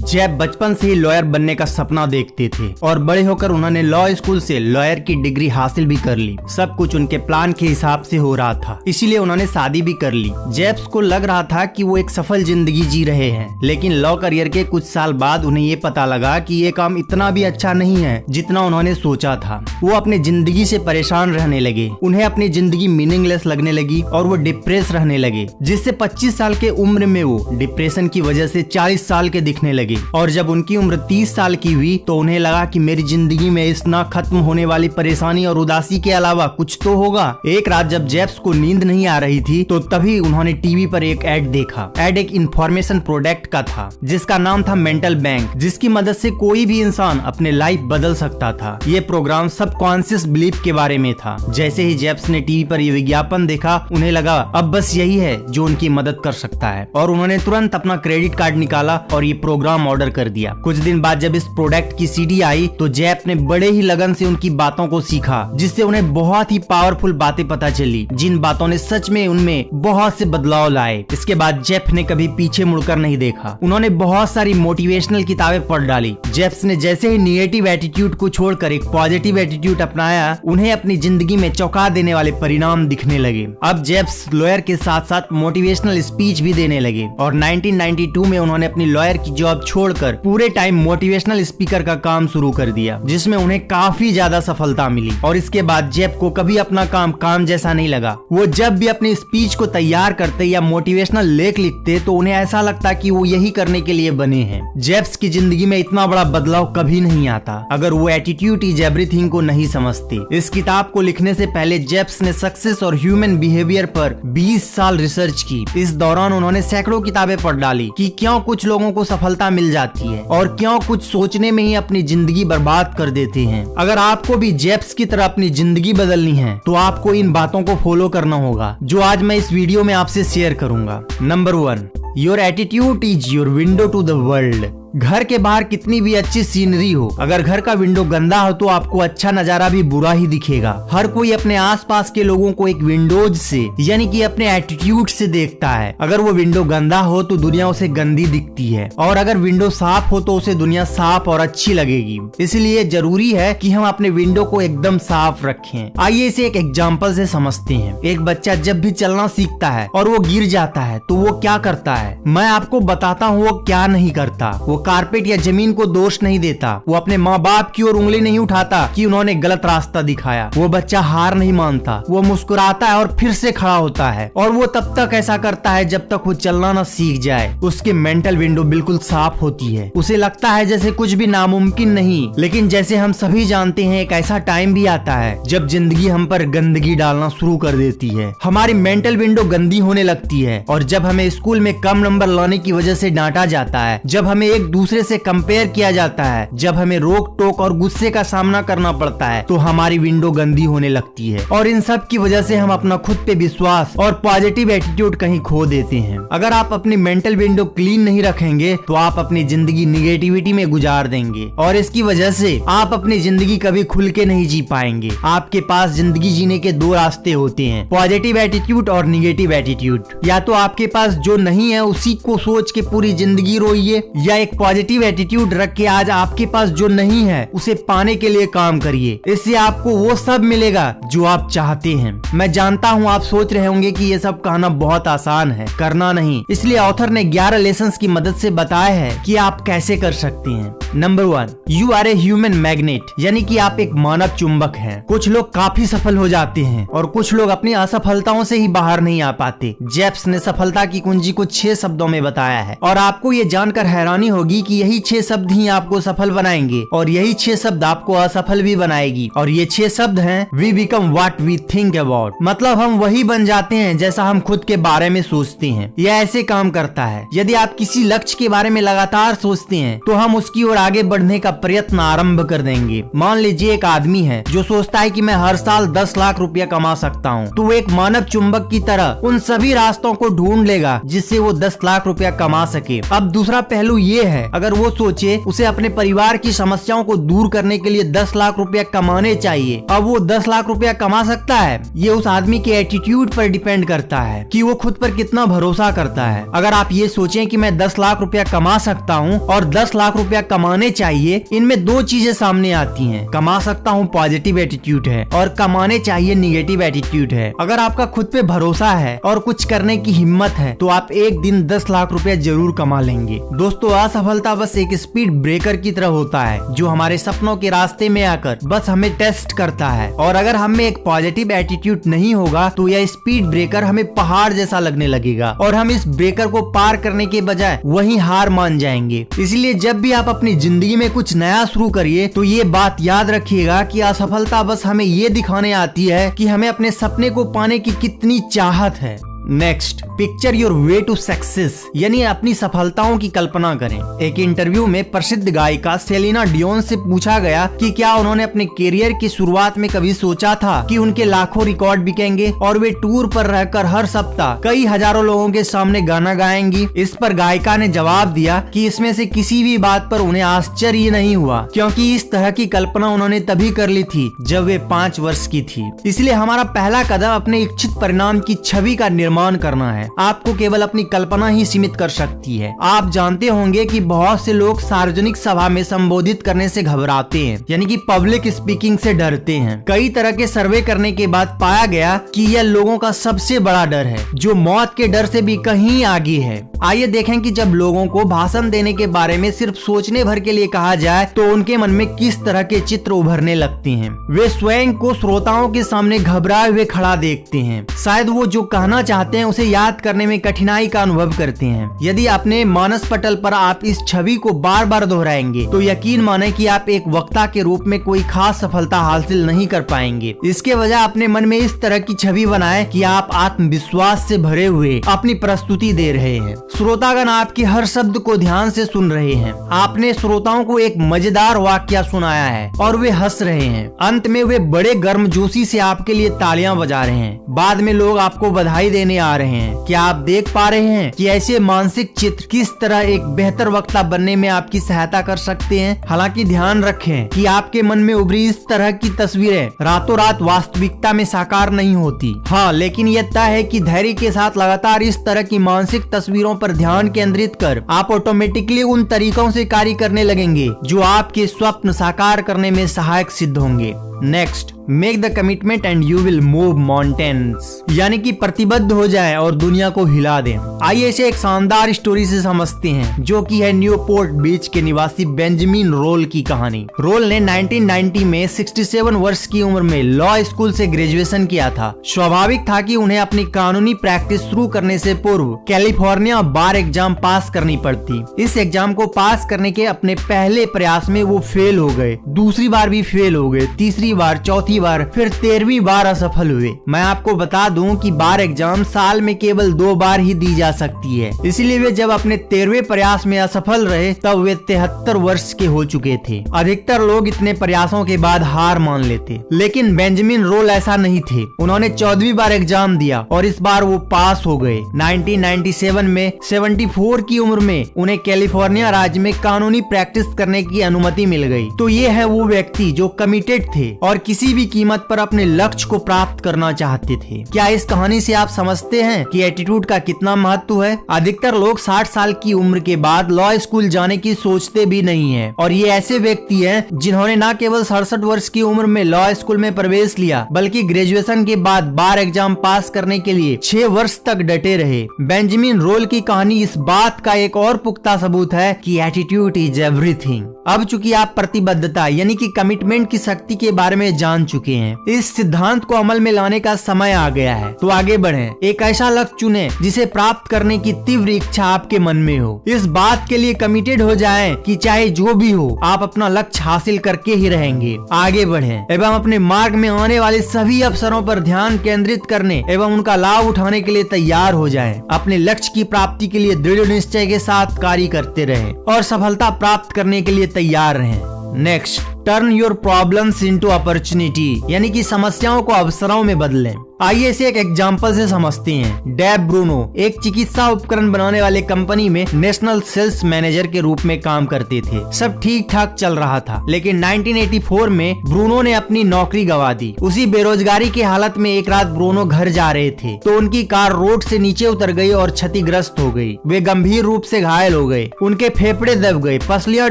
Jeff बचपन से ही lawyer बनने का सपना देखते थे और बड़े होकर उन्होंने लॉ स्कूल से लॉयर की डिग्री हासिल भी कर ली। सब कुछ उनके प्लान के हिसाब से हो रहा था, इसीलिए उन्होंने शादी भी कर ली। जेफ को लग रहा था कि वो एक सफल जिंदगी जी रहे हैं, लेकिन लॉ करियर के कुछ साल बाद उन्हें ये पता लगा कि ये काम इतना भी अच्छा नहीं है जितना उन्होंने सोचा था। वो अपने जिंदगी से परेशान रहने लगे, उन्हें अपनी जिंदगी मीनिंगलेस लगने लगी और वो डिप्रेस रहने लगे, जिससे 25 साल के उम्र में वो डिप्रेशन की वजह से 40 साल के दिखने लगे। और जब उनकी उम्र 30 साल की हुई तो उन्हें लगा कि मेरी जिंदगी में इस ना खत्म होने वाली परेशानी और उदासी के अलावा कुछ तो होगा। एक रात जब जेफ्स को नींद नहीं आ रही थी तो तभी उन्होंने टीवी पर एक ऐड देखा। ऐड एक इंफॉर्मेशन प्रोडक्ट का था जिसका नाम था मेंटल बैंक, जिसकी मदद से कोई भी इंसान अपने लाइफ बदल सकता था। ये प्रोग्राम सबकॉन्शियस बिलीफ के बारे में था। जैसे ही जेफ्स ने टीवी पर ये विज्ञापन देखा, उन्हें लगा अब बस यही है जो उनकी मदद कर सकता है और उन्होंने तुरंत अपना क्रेडिट कार्ड निकाला और ये प्रोग्राम ऑर्डर कर दिया। कुछ दिन बाद जब इस प्रोडक्ट की सीडी आई तो जेफ ने बड़े ही लगन से उनकी बातों को सीखा, जिससे उन्हें बहुत ही पावरफुल बातें पता चली, जिन बातों ने सच में उनमें बहुत से बदलाव लाए। इसके बाद जेफ ने कभी पीछे मुड़कर नहीं देखा। उन्होंने बहुत सारी मोटिवेशनल किताबें पढ़ डाली। जेफ ने जैसे ही निगेटिव एटीट्यूड को छोड़कर एक पॉजिटिव एटीट्यूड अपनाया, उन्हें अपनी जिंदगी में चौंका देने वाले परिणाम दिखने लगे। अब जेफ लॉयर के साथ साथ मोटिवेशनल स्पीच भी देने लगे और 1992 में उन्होंने अपनी लॉयर की जॉब छोड़कर पूरे टाइम मोटिवेशनल स्पीकर का काम शुरू कर दिया, जिसमें उन्हें काफी ज्यादा सफलता मिली। और इसके बाद जेफ को कभी अपना काम जैसा नहीं लगा। वो जब भी अपनी स्पीच को तैयार करते या मोटिवेशनल लेख लिखते तो उन्हें ऐसा लगता कि वो यही करने के लिए बने हैं। जेफ्स की जिंदगी में इतना बड़ा बदलाव कभी नहीं आता अगर वो एटीट्यूड इज एवरीथिंग को नहीं समझते। इस किताब को लिखने से पहले जेफ्स ने सक्सेस और ह्यूमन बिहेवियर पर 20 साल रिसर्च की। इस दौरान उन्होंने सैकड़ों किताबें पढ़ डाली कि क्यों कुछ लोगों को सफलता मिल जाती है और क्यों कुछ सोचने में ही अपनी जिंदगी बर्बाद कर देते हैं। अगर आपको भी जेफ्स की तरह अपनी जिंदगी बदलनी है तो आपको इन बातों को फॉलो करना होगा, जो आज मैं इस वीडियो में आपसे शेयर करूंगा। Number 1, your attitude is your window to the world. घर के बाहर कितनी भी अच्छी सीनरी हो, अगर घर का विंडो गंदा हो तो आपको अच्छा नजारा भी बुरा ही दिखेगा। हर कोई अपने आसपास के लोगों को एक विंडोज से यानी कि अपने एटीट्यूड से देखता है। अगर वो विंडो गंदा हो तो दुनिया उसे गंदी दिखती है और अगर विंडो साफ हो तो उसे दुनिया साफ और अच्छी लगेगी। इसलिए जरूरी है कि हम अपने विंडो को एकदम साफ रखें। आइए इसे एक एग्जाम्पल से समझते हैं। एक बच्चा जब भी चलना सीखता है और वो गिर जाता है तो वो क्या करता है, मैं आपको बताता हूँ वो क्या नहीं करता। वो कारपेट या जमीन को दोष नहीं देता, वो अपने माँ बाप की ओर उंगली नहीं उठाता कि उन्होंने गलत रास्ता दिखाया। वो बच्चा हार नहीं मानता, वो मुस्कुराता है और फिर से खड़ा होता है और वो तब तक ऐसा करता है जब तक वो चलना न सीख जाए। उसकी मेंटल विंडो बिल्कुल साफ होती है। उसे लगता है जैसे कुछ भी नामुमकिन नहीं, लेकिन जैसे हम सभी जानते हैं एक ऐसा टाइम भी आता है जब जिंदगी हम पर गंदगी डालना शुरू कर देती है। हमारी मेंटल विंडो गंदी होने लगती है और जब हमें स्कूल में कम नंबर लाने की वजह से डांटा जाता है, जब हमें एक दूसरे से कंपेयर किया जाता है, जब हमें रोक टोक और गुस्से का सामना करना पड़ता है, तो हमारी विंडो गंदी होने लगती है और इन सब की वजह से हम अपना खुद पे विश्वास और पॉजिटिव एटीट्यूड कहीं खो देते हैं। अगर आप अपनी मेंटल विंडो क्लीन नहीं रखेंगे तो आप अपनी जिंदगी निगेटिविटी में गुजार देंगे और इसकी वजह से आप अपनी जिंदगी कभी खुल के नहीं जी पाएंगे। आपके पास जिंदगी जीने के दो रास्ते होते हैं, पॉजिटिव एटीट्यूड और निगेटिव एटीट्यूड। या तो आपके पास जो नहीं है उसी को सोच के पूरी जिंदगी रोइए, या एक पॉजिटिव एटीट्यूड रख के आज आपके पास जो नहीं है उसे पाने के लिए काम करिए। इससे आपको वो सब मिलेगा जो आप चाहते हैं। मैं जानता हूँ आप सोच रहे होंगे कि ये सब कहना बहुत आसान है, करना नहीं। इसलिए ऑथर ने 11 लेसन्स की मदद से बताया है कि आप कैसे कर सकते हैं। Number 1, you are a human magnet, यानी कि आप एक मानव चुंबक हैं। कुछ लोग काफी सफल हो जाते हैं और कुछ लोग अपनी असफलताओं से ही बाहर नहीं आ पाते। जेफ्स ने सफलता की कुंजी को 6 शब्दों में बताया है और आपको ये जानकर हैरानी होगी कि यही 6 शब्द ही आपको सफल बनाएंगे और यही 6 शब्द आपको असफल भी बनाएगी। और ये 6 शब्द हैं, we become what we think about, मतलब हम वही बन जाते हैं जैसा हम खुद के बारे में सोचते हैं। यह ऐसे काम करता है, यदि आप किसी लक्ष्य के बारे में लगातार सोचते हैं तो हम उसकी ओर आगे बढ़ने का प्रयत्न आरंभ कर देंगे। मान लीजिए एक आदमी है जो सोचता है कि मैं हर साल 10 लाख रुपया कमा सकता हूँ, तो वो एक मानव चुंबक की तरह उन सभी रास्तों को ढूंढ लेगा जिससे वो 10 लाख रुपया कमा सके। अब दूसरा पहलू ये है है। अगर वो सोचे उसे अपने परिवार की समस्याओं को दूर करने के लिए 10 लाख रुपया कमाने चाहिए, अब वो 10 लाख रुपया कमा सकता है? ये उस आदमी के एटीट्यूड पर डिपेंड करता है कि वो खुद पर कितना भरोसा करता है। अगर आप ये सोचें कि मैं 10 लाख रुपया कमा सकता हूँ और 10 लाख रुपया कमाने चाहिए, इनमें दो चीजें सामने आती हैं। कमा सकता हूँ पॉजिटिव एटीट्यूड है और कमाने चाहिए निगेटिव एटीट्यूड है। अगर आपका खुद पे भरोसा है और कुछ करने की हिम्मत है तो आप एक दिन 10 लाख रुपया जरूर कमा लेंगे। दोस्तों, असफलता बस एक स्पीड ब्रेकर की तरह होता है जो हमारे सपनों के रास्ते में आकर बस हमें टेस्ट करता है, और अगर हम में एक पॉजिटिव एटीट्यूड नहीं होगा तो यह स्पीड ब्रेकर हमें पहाड़ जैसा लगने लगेगा और हम इस ब्रेकर को पार करने के बजाय वहीं हार मान जाएंगे। इसलिए जब भी आप अपनी जिंदगी में कुछ नया शुरू करिए तो ये बात याद रखिएगा कि असफलता बस हमें ये दिखाने आती है कि हमें अपने सपने को पाने की कितनी चाहत है। Next, picture your way to success, यानी अपनी सफलताओं की कल्पना करें। एक इंटरव्यू में प्रसिद्ध गायिका सेलिना डियोन से पूछा गया कि क्या उन्होंने अपने करियर की शुरुआत में कभी सोचा था कि उनके लाखों रिकॉर्ड बिकेंगे और वे टूर पर रहकर हर सप्ताह कई हजारों लोगों के सामने गाना गाएंगी। इस पर गायिका ने जवाब दिया कि इसमें से किसी भी बात पर उन्हें आश्चर्य नहीं हुआ, क्योंकि इस तरह की कल्पना उन्होंने तभी कर ली थी जब वे 5 वर्ष की थी। इसलिए हमारा पहला कदम अपने इच्छित परिणाम की छवि का निर्माण करना है। आपको केवल अपनी कल्पना ही सीमित कर सकती है। आप जानते होंगे कि बहुत से लोग सार्वजनिक सभा में संबोधित करने से घबराते हैं, यानी कि पब्लिक स्पीकिंग से डरते हैं। कई तरह के सर्वे करने के बाद पाया गया कि यह लोगों का सबसे बड़ा डर है, जो मौत के डर से भी कहीं आगे है। आइए देखें कि जब लोगों को भाषण देने के बारे में सिर्फ सोचने भर के लिए कहा जाए तो उनके मन में किस तरह के चित्र उभरने लगते हैं। वे स्वयं को श्रोताओं के सामने घबराए हुए खड़ा देखते हैं। शायद वो जो कहना चाहते हैं उसे याद करने में कठिनाई का अनुभव करते हैं। यदि अपने मानस पटल पर आप इस छवि को बार बार दोहराएंगे तो यकीन माने कि आप एक वक्ता के रूप में कोई खास सफलता हासिल नहीं कर पाएंगे। इसके बजाय अपने मन में इस तरह की छवि बनाएं कि आप आत्मविश्वास से भरे हुए अपनी प्रस्तुति दे रहे हैं। श्रोतागण आपके हर शब्द को ध्यान से सुन रहे हैं। आपने श्रोताओं को एक मजेदार वाक्य सुनाया है और वे हंस रहे हैं। अंत में वे बड़े गर्मजोशी से आपके लिए तालियां बजा रहे हैं। बाद में लोग आपको बधाई देने आ रहे हैं। क्या आप देख पा रहे हैं कि ऐसे मानसिक चित्र किस तरह एक बेहतर वक्ता बनने में आपकी सहायता कर सकते हैं? हालांकि ध्यान रखें कि आपके मन में उभरी इस तरह की तस्वीरें रातों रात वास्तविकता में साकार नहीं होती। हाँ, लेकिन यह तय है कि धैर्य के साथ लगातार इस तरह की मानसिक तस्वीरों पर ध्यान केंद्रित कर आप ऑटोमेटिकली उन तरीकों से कार्य करने लगेंगे जो आपके स्वप्न साकार करने में सहायक सिद्ध होंगे। Next, make the commitment and you will move mountains, यानी कि प्रतिबद्ध हो जाएं और दुनिया को हिला दें। आइए इसे एक शानदार स्टोरी से समझते हैं, जो कि है न्यूपोर्ट बीच के निवासी बेंजामिन रोल की कहानी। रोल ने 1990 में 67 वर्ष की उम्र में लॉ स्कूल से ग्रेजुएशन किया था। स्वाभाविक था कि उन्हें अपनी कानूनी प्रैक्टिस शुरू करने से पूर्व कैलिफोर्निया बार एग्जाम पास करनी पड़ती। इस एग्जाम को पास करने के अपने पहले प्रयास में वो फेल हो गए, दूसरी बार भी फेल हो गए, तीसरी बार, चौथी बार, फिर 13वीं बार असफल हुए। मैं आपको बता दूं कि बार एग्जाम साल में केवल 2 बार ही दी जा सकती है। इसलिए वे जब अपने 13वें प्रयास में असफल रहे तब वे 73 वर्ष के हो चुके थे। अधिकतर लोग इतने प्रयासों के बाद हार मान लेते, लेकिन बेंजामिन रोल ऐसा नहीं थे। उन्होंने 14वीं बार एग्जाम दिया और इस बार वो पास हो गए। 1997 में 74 की उम्र में उन्हें कैलिफोर्निया राज्य में कानूनी प्रैक्टिस करने की अनुमति मिल गई। तो ये है वो व्यक्ति जो कमिटेड थे और किसी भी कीमत पर अपने लक्ष्य को प्राप्त करना चाहते थे। क्या इस कहानी से आप समझते हैं कि एटीट्यूड का कितना महत्व है? अधिकतर लोग 60 साल की उम्र के बाद लॉ स्कूल जाने की सोचते भी नहीं हैं, और ये ऐसे व्यक्ति हैं जिन्होंने न केवल 67 वर्ष की उम्र में लॉ स्कूल में प्रवेश लिया, बल्कि ग्रेजुएशन के बाद बार एग्जाम पास करने के लिए 6 वर्ष तक डटे रहे। बेंजामिन रोल की कहानी इस बात का एक और पुख्ता सबूत है कि एटीट्यूड इज एवरीथिंग। अब चूंकि आप प्रतिबद्धता यानी कि कमिटमेंट की शक्ति के बारे में जान चुके हैं, इस सिद्धांत को अमल में लाने का समय आ गया है। तो आगे बढ़ें, एक ऐसा लक्ष्य चुनें जिसे प्राप्त करने की तीव्र इच्छा आपके मन में हो। इस बात के लिए कमिटेड हो जाएं कि चाहे जो भी हो आप अपना लक्ष्य हासिल करके ही रहेंगे। आगे बढ़ें एवं अपने मार्ग में आने वाले सभी अवसरों पर ध्यान केंद्रित करने एवं उनका लाभ उठाने के लिए तैयार हो जाएं। अपने लक्ष्य की प्राप्ति के लिए दृढ़ निश्चय के साथ कार्य करते रहें और सफलता प्राप्त करने के लिए तैयार रहें। Next, turn your problems into opportunity, यानी कि समस्याओं को अवसरों में बदलें। आइए इसे एक एग्जाम्पल से समझते हैं। डेब ब्रूनो एक चिकित्सा उपकरण बनाने वाले कंपनी में नेशनल सेल्स मैनेजर के रूप में काम करते थे। सब ठीक ठाक चल रहा था, लेकिन 1984 में ब्रूनो ने अपनी नौकरी गंवा दी। उसी बेरोजगारी की हालत में एक रात ब्रूनो घर जा रहे थे तो उनकी कार रोड से नीचे उतर गई और क्षतिग्रस्त हो गई। वे गंभीर रूप से घायल हो गए। उनके फेफड़े दब गए, पसलियां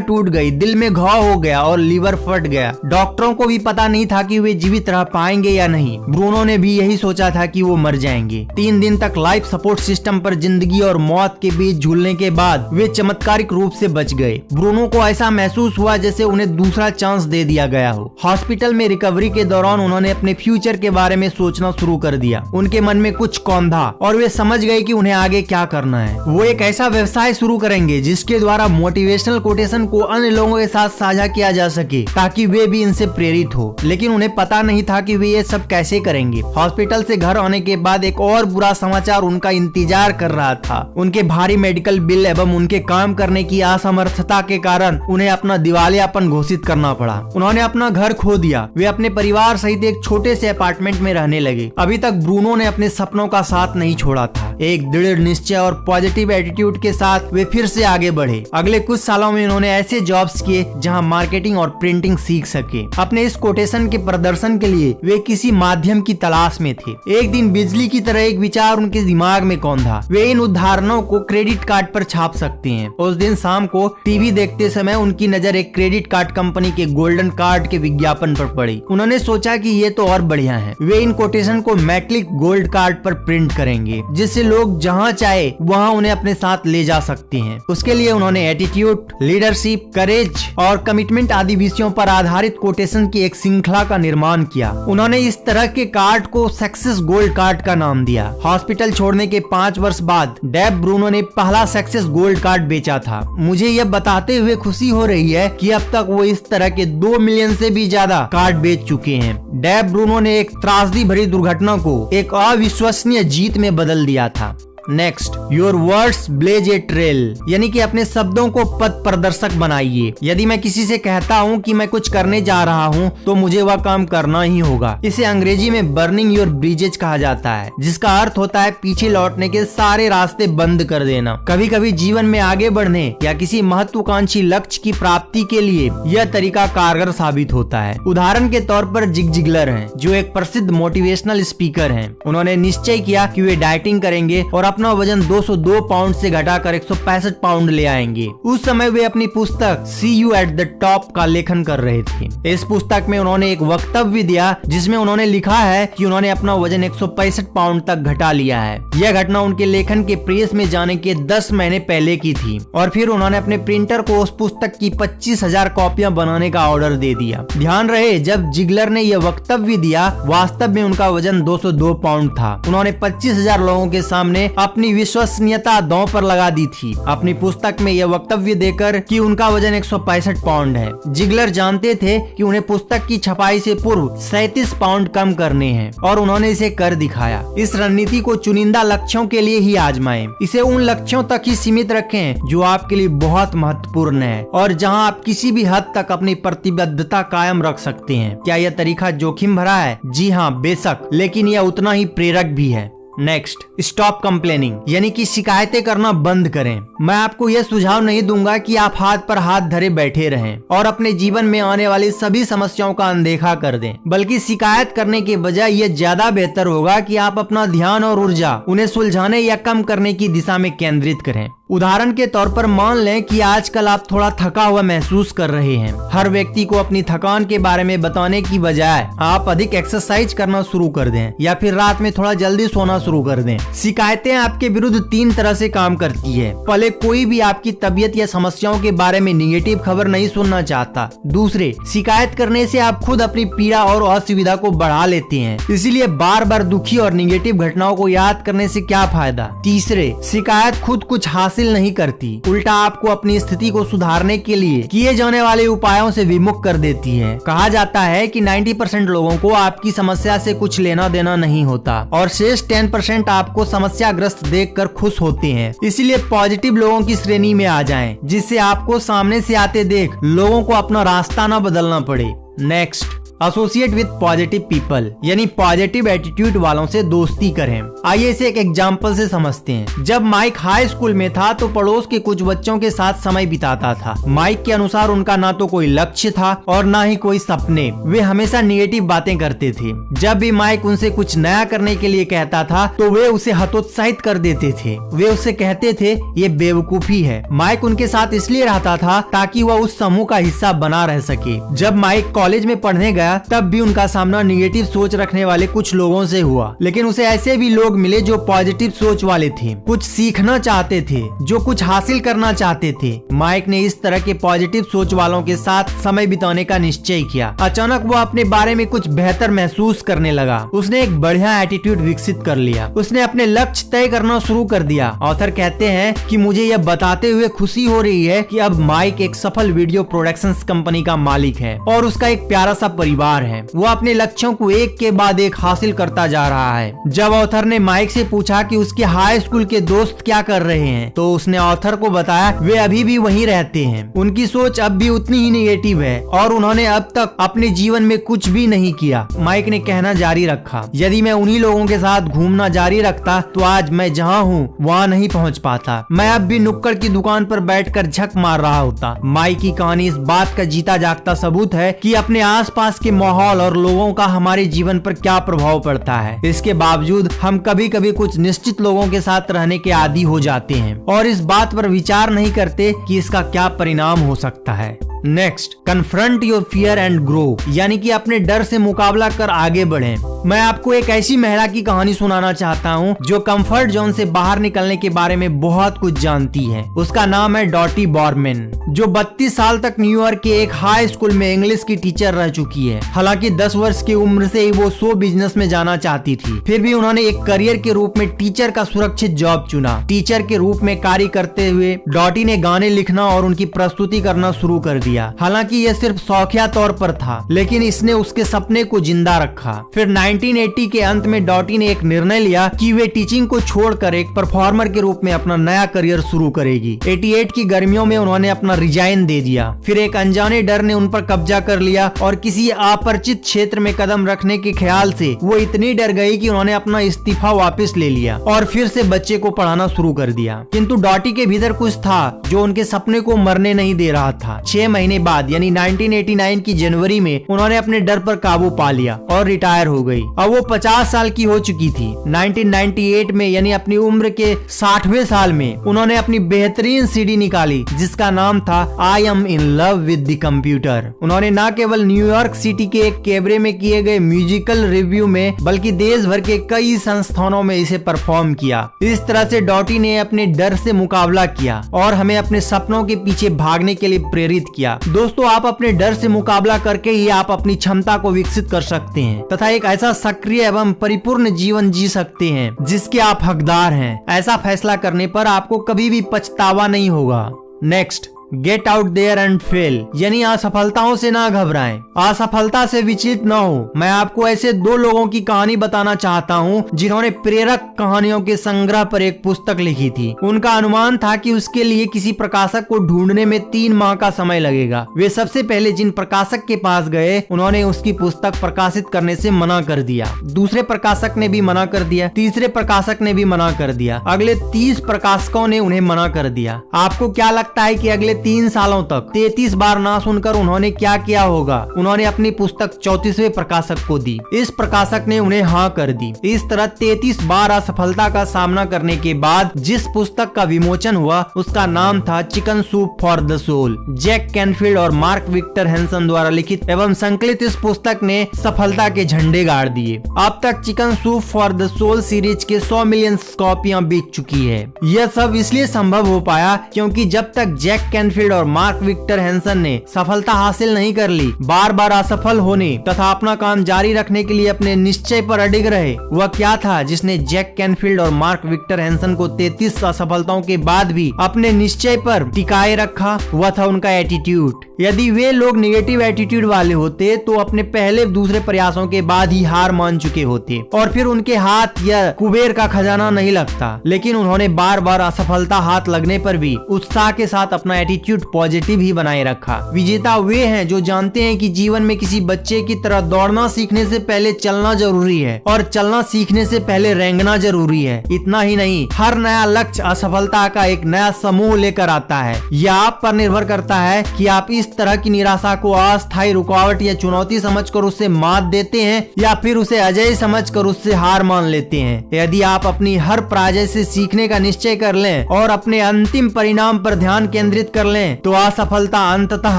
टूट गई, दिल में घाव हो गया और लीवर फट गया। डॉक्टरों को भी पता नहीं था कि वे जीवित रह पाएंगे या नहीं। ब्रूनो ने भी यही सोचा था कि वो मर जाएंगे। 3 दिन तक लाइफ सपोर्ट सिस्टम पर जिंदगी और मौत के बीच झूलने के बाद वे चमत्कारिक रूप से बच गए। ब्रूनो को ऐसा महसूस हुआ जैसे उन्हें दूसरा चांस दे दिया गया हो। हॉस्पिटल में रिकवरी के दौरान उन्होंने अपने फ्यूचर के बारे में सोचना शुरू कर दिया। उनके मन में कुछ कौंधा और वे समझ गए कि उन्हें आगे क्या करना है। वो एक ऐसा व्यवसाय शुरू करेंगे जिसके द्वारा मोटिवेशनल कोटेशन को अन्य लोगों के साथ साझा किया जा सके ताकि वे भी इनसे प्रेरित हो। लेकिन उन्हें पता नहीं था कि वे ये सब कैसे करेंगे। हॉस्पिटल से घर आने के बाद एक और बुरा समाचार उनका इंतजार कर रहा था। उनके भारी मेडिकल बिल एवं उनके काम करने की असमर्थता के कारण उन्हें अपना दिवालियापन घोषित करना पड़ा। उन्होंने अपना घर खो दिया। वे अपने परिवार सहित एक छोटे से अपार्टमेंट में रहने लगे। अभी तक ब्रूनो ने अपने सपनों का साथ नहीं छोड़ा था। एक दृढ़ निश्चय और पॉजिटिव एटीट्यूड के साथ वे फिर से आगे बढ़े। अगले कुछ सालों में उन्होंने ऐसे जॉब्स किए जहां मार्केटिंग और प्रिंटिंग सीख सके। अपने इस कोटेशन के प्रदर्शन के लिए वे किसी माध्यम की तलाश में थे। एक दिन बिजली की तरह एक विचार उनके दिमाग में कौंधा। वे इन उदाहरणों को क्रेडिट कार्ड पर छाप सकते हैं। उस दिन शाम को टीवी देखते समय उनकी नजर एक क्रेडिट कार्ड कंपनी के गोल्डन कार्ड के विज्ञापन पर पड़ी। उन्होंने सोचा कि ये तो और बढ़िया है। वे इन कोटेशन को मैटलिक गोल्ड कार्ड पर प्रिंट करेंगे जिससे लोग जहां चाहे वहां उन्हें अपने साथ ले जा सकते हैं। उसके लिए उन्होंने एटीट्यूड, लीडरशिप, करेज और कमिटमेंट आदि विषयों पर आधारित कोटेशन की एक श्रृंखला का निर्माण किया। उन्होंने इस तरह के कार्ड को सक्सेस गोल्ड कार्ड का नाम दिया। हॉस्पिटल छोड़ने के 5 वर्ष बाद डेब ब्रूनो ने पहला सक्सेस गोल्ड कार्ड बेचा था। मुझे यह बताते हुए खुशी हो रही है कि अब तक वो इस तरह के 2 मिलियन से भी ज्यादा कार्ड बेच चुके हैं। डेब ब्रूनो ने एक त्रासदी भरी दुर्घटना को एक अविश्वसनीय जीत में बदल दिया था। Next, your words blaze a trail, यानी कि अपने शब्दों को पथ प्रदर्शक बनाइए। यदि मैं किसी से कहता हूँ कि मैं कुछ करने जा रहा हूँ तो मुझे वह काम करना ही होगा। इसे अंग्रेजी में बर्निंग योर ब्रिजेज कहा जाता है, जिसका अर्थ होता है पीछे लौटने के सारे रास्ते बंद कर देना। कभी कभी जीवन में आगे बढ़ने या किसी महत्वाकांक्षी लक्ष्य की प्राप्ति के लिए यह तरीका कारगर साबित होता है। उदाहरण के तौर पर जिग जिगलर हैं, जो एक प्रसिद्ध मोटिवेशनल स्पीकर हैं। उन्होंने निश्चय किया कि वे डाइटिंग करेंगे और अपना वजन 202 पाउंड से घटाकर 165 पाउंड ले आएंगे। उस समय वे अपनी पुस्तक सी यू एट द टॉप का लेखन कर रहे थे। इस पुस्तक में उन्होंने एक वक्तव्य दिया जिसमें उन्होंने लिखा है कि उन्होंने अपना वजन 165 पाउंड तक घटा लिया है। यह घटना उनके लेखन के प्रेस में जाने के 10 महीने पहले की थी और फिर उन्होंने अपने प्रिंटर को उस पुस्तक की 25,000 कॉपियां बनाने का ऑर्डर दे दिया। ध्यान रहे, जब जिगलर ने यह वक्तव्य दिया वास्तव में उनका वजन 202 पाउंड था। उन्होंने 25,000 लोगों के सामने अपनी विश्वसनीयता दांव पर लगा दी थी अपनी पुस्तक में यह वक्तव्य देकर कि उनका वजन 165 पाउंड है। जिगलर जानते थे कि उन्हें पुस्तक की छपाई से पूर्व 37 पाउंड कम करने हैं और उन्होंने इसे कर दिखाया। इस रणनीति को चुनिंदा लक्ष्यों के लिए ही आजमाएं। इसे उन लक्ष्यों तक ही सीमित रखें जो आपके लिए बहुत महत्वपूर्ण है और जहां आप किसी भी हद तक अपनी प्रतिबद्धता कायम रख सकते हैं। क्या यह तरीका जोखिम भरा है? जी हाँ, बेशक, लेकिन यह उतना ही प्रेरक भी है। नेक्स्ट, स्टॉप कंप्लेनिंग, यानी कि शिकायतें करना बंद करें। मैं आपको यह सुझाव नहीं दूंगा कि आप हाथ पर हाथ धरे बैठे रहें और अपने जीवन में आने वाली सभी समस्याओं का अनदेखा कर दें, बल्कि शिकायत करने के बजाय यह ज्यादा बेहतर होगा कि आप अपना ध्यान और ऊर्जा उन्हें सुलझाने या कम करने की दिशा में केंद्रित करें। उदाहरण के तौर पर मान लें कि आजकल आप थोड़ा थका हुआ महसूस कर रहे हैं। हर व्यक्ति को अपनी थकान के बारे में बताने की बजाय आप अधिक एक्सरसाइज करना शुरू कर दें या फिर रात में थोड़ा जल्दी सोना शुरू कर दें। शिकायतें आपके विरुद्ध 3 तरह से काम करती है। पहले, कोई भी आपकी तबीयत या समस्याओं के बारे में निगेटिव खबर नहीं सुनना चाहता। दूसरे, शिकायत करने से आप खुद अपनी पीड़ा और असुविधा को बढ़ा लेते हैं, इसीलिए बार बार दुखी और निगेटिव घटनाओं को याद करने से क्या फायदा। तीसरे, शिकायत खुद कुछ हासिल नहीं करती, उल्टा आपको अपनी स्थिति को सुधारने के लिए किए जाने वाले उपायों से विमुख कर देती है। कहा जाता है कि 90% लोगों को आपकी समस्या से कुछ लेना देना नहीं होता और शेष 10% आपको समस्याग्रस्त देखकर खुश होते हैं। इसीलिए पॉजिटिव लोगों की श्रेणी में आ जाएं, जिससे आपको सामने से आते देख लोगों को अपना रास्ता न बदलना पड़े। Next, associate with positive people, यानी पॉजिटिव एटीट्यूड वालों से दोस्ती करें। आइए इसे एक एग्जांपल से समझते हैं। जब माइक हाई स्कूल में था तो पड़ोस के कुछ बच्चों के साथ समय बिताता था। माइक के अनुसार उनका ना तो कोई लक्ष्य था और ना ही कोई सपने। वे हमेशा निगेटिव बातें करते थे। जब भी माइक उनसे कुछ नया करने के लिए कहता था तो वे उसे हतोत्साहित कर देते थे। वे उससे कहते थे ये बेवकूफी है। माइक उनके साथ इसलिए रहता था ताकि वह उस समूह का हिस्सा बना रह सके। जब माइक कॉलेज में पढ़ने गया तब भी उनका सामना निगेटिव सोच रखने वाले कुछ लोगों से हुआ, लेकिन उसे ऐसे भी लोग मिले जो पॉजिटिव सोच वाले थे, कुछ सीखना चाहते थे, जो कुछ हासिल करना चाहते थे। माइक ने इस तरह के पॉजिटिव सोच वालों के साथ समय बिताने का निश्चय किया। अचानक वो अपने बारे में कुछ बेहतर महसूस करने लगा। उसने एक बढ़िया एटीट्यूड विकसित कर लिया। उसने अपने लक्ष्य तय करना शुरू कर दिया। ऑथर कहते हैं कि मुझे यह बताते हुए खुशी हो रही है कि अब माइक एक सफल वीडियो प्रोडक्शंस कंपनी का मालिक है और उसका एक प्यारा सा परिवार है। वो अपने लक्ष्यों को एक के बाद एक हासिल करता जा रहा है। जब ऑथर ने माइक से पूछा कि उसके हाई स्कूल के दोस्त क्या कर रहे हैं तो उसने ऑथर को बताया वे अभी भी वहीं रहते हैं। उनकी सोच अब भी उतनी ही निगेटिव है और उन्होंने अब तक अपने जीवन में कुछ भी नहीं किया। माइक ने कहना जारी रखा, यदि मैं उन्हीं लोगों के साथ घूमना जारी रखता तो आज मैं जहाँ हूँ वहाँ नहीं पहुँच पाता। मैं अब भी नुक्कड़ की दुकान पर बैठकर झक मार रहा होता। माइक की कहानी इस बात का जीता जागता सबूत है कि अपने आसपास के माहौल और लोगों का हमारे जीवन पर क्या प्रभाव पड़ता है। इसके बावजूद हम कभी कभी कुछ निश्चित लोगों के साथ रहने के आदी हो जाते हैं और इस बात पर विचार नहीं करते कि इसका क्या परिणाम हो सकता है। Next, confront your fear and grow, यानी कि अपने डर से मुकाबला कर आगे बढ़ें। मैं आपको एक ऐसी महिला की कहानी सुनाना चाहता हूँ जो कंफर्ट जोन से बाहर निकलने के बारे में बहुत कुछ जानती है। उसका नाम है डॉटी बॉर्मन, जो 32 साल तक न्यूयॉर्क के एक हाई स्कूल में इंग्लिश की टीचर रह चुकी है। हालांकि 10 वर्ष की उम्र से ही वो शो बिजनेस में जाना चाहती थी, फिर भी उन्होंने एक करियर के रूप में टीचर का सुरक्षित जॉब चुना। टीचर के रूप में कार्य करते हुए डॉटी ने गाने लिखना और उनकी प्रस्तुति करना शुरू कर दिया। हालांकि यह सिर्फ शौकिया तौर पर था, लेकिन इसने उसके सपने को जिंदा रखा। फिर 1980 के अंत में डॉटी ने एक निर्णय लिया कि वे टीचिंग को छोड़कर एक परफॉर्मर के रूप में अपना नया करियर शुरू करेगी। 88 की गर्मियों में उन्होंने अपना रिजाइन दे दिया। फिर एक अनजाने डर ने उन पर कब्जा कर लिया और किसी अपरिचित क्षेत्र में कदम रखने के ख्याल से वो इतनी डर गई कि उन्होंने अपना इस्तीफा वापस ले लिया और फिर से बच्चे को पढ़ाना शुरू कर दिया। किंतु डॉटी के भीतर कुछ था जो उनके सपने को मरने नहीं दे रहा था। 6 महीने बाद यानी 1989 की जनवरी में उन्होंने अपने डर पर काबू पा लिया और रिटायर हो गई। अब वो 50 साल की हो चुकी थी। 1998 में यानी अपनी उम्र के 60वें साल में उन्होंने अपनी बेहतरीन सीडी निकाली जिसका नाम था I am in love with the computer. उन्होंने न केवल न्यूयॉर्क सिटी के एक कैबरे में किए गए म्यूजिकल रिव्यू में बल्कि देश भर के कई संस्थानों में इसे परफॉर्म किया। इस तरह से डॉटी ने अपने डर से मुकाबला किया और हमें अपने सपनों के पीछे भागने के लिए प्रेरित किया। दोस्तों, आप अपने डर से मुकाबला करके ही आप अपनी क्षमता को विकसित कर सकते हैं तथा एक ऐसा सक्रिय एवं परिपूर्ण जीवन जी सकते हैं जिसके आप हकदार हैं। ऐसा फैसला करने पर आपको कभी भी पछतावा नहीं होगा। Next, get out there and fail, यानी असफलताओं से ना घबराएं, असफलता से विचलित न हो। मैं आपको ऐसे 2 लोगों की कहानी बताना चाहता हूँ जिन्होंने प्रेरक कहानियों के संग्रह पर एक पुस्तक लिखी थी। उनका अनुमान था कि उसके लिए किसी प्रकाशक को ढूंढने में 3 माह का समय लगेगा। वे सबसे पहले जिन प्रकाशक के पास गए उन्होंने उसकी पुस्तक प्रकाशित करने से मना कर दिया। दूसरे प्रकाशक ने भी मना कर दिया। तीसरे प्रकाशक ने भी मना कर दिया। अगले 30 प्रकाशकों ने उन्हें मना कर दिया। आपको क्या लगता है कि अगले 3 सालों तक 33 बार ना सुनकर उन्होंने क्या किया होगा? उन्होंने अपनी पुस्तक 34वें प्रकाशक को दी। इस प्रकाशक ने उन्हें हाँ कर दी। इस तरह 33 बार असफलता का सामना करने के बाद जिस पुस्तक का विमोचन हुआ उसका नाम था chicken soup for the soul. Jack Canfield और मार्क विक्टर हैंसन द्वारा लिखित एवं संकलित इस पुस्तक ने सफलता के झंडे गाड़ दिए। अब तक chicken soup for the soul series के 100 मिलियन कॉपियां बिक चुकी है। यह सब इसलिए संभव हो पाया क्योंकि जब तक जैक कैनफील्ड और मार्क विक्टर हैंसन ने सफलता हासिल नहीं कर ली, बार बार असफल होने तथा अपना काम जारी रखने के लिए अपने निश्चय पर अडिग रहे। वह क्या था जिसने जैक कैनफील्ड और मार्क विक्टर हैंसन को 33 असफलताओं के बाद भी अपने निश्चय पर टिकाए रखा? वह था उनका एटीट्यूड। यदि वे लोग निगेटिव एटीट्यूड वाले होते तो अपने पहले दूसरे प्रयासों के बाद ही हार मान चुके होते और फिर उनके हाथ या कुबेर का खजाना नहीं लगता। लेकिन उन्होंने बार बार असफलता हाथ लगने पर भी उत्साह के साथ अपना एटीट्यूड एटीट्यूड पॉजिटिव ही बनाए रखा। विजेता वे हैं जो जानते हैं कि जीवन में किसी बच्चे की तरह दौड़ना सीखने से पहले चलना जरूरी है और चलना सीखने से पहले रेंगना जरूरी है। इतना ही नहीं, हर नया लक्ष्य असफलता का एक नया समूह लेकर आता है। यह आप पर निर्भर करता है कि आप इस तरह की निराशा को अस्थायी रुकावट या चुनौती समझकर उससे मात देते हैं या फिर उसे अजय समझकर उससे हार मान लेते हैं। यदि आप अपनी हर पराजय से सीखने का निश्चय कर लें और अपने अंतिम परिणाम पर ध्यान केंद्रित कर लें तो असफलता अंततः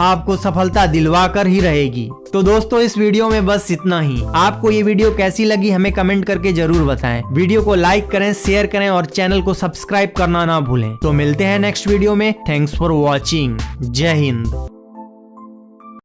आपको सफलता दिलवा कर ही रहेगी। तो दोस्तों, इस वीडियो में बस इतना ही। आपको ये वीडियो कैसी लगी हमें कमेंट करके जरूर बताएं। वीडियो को लाइक करें, शेयर करें और चैनल को सब्सक्राइब करना ना भूलें। तो मिलते हैं नेक्स्ट वीडियो में। Thanks for watching. जय हिंद।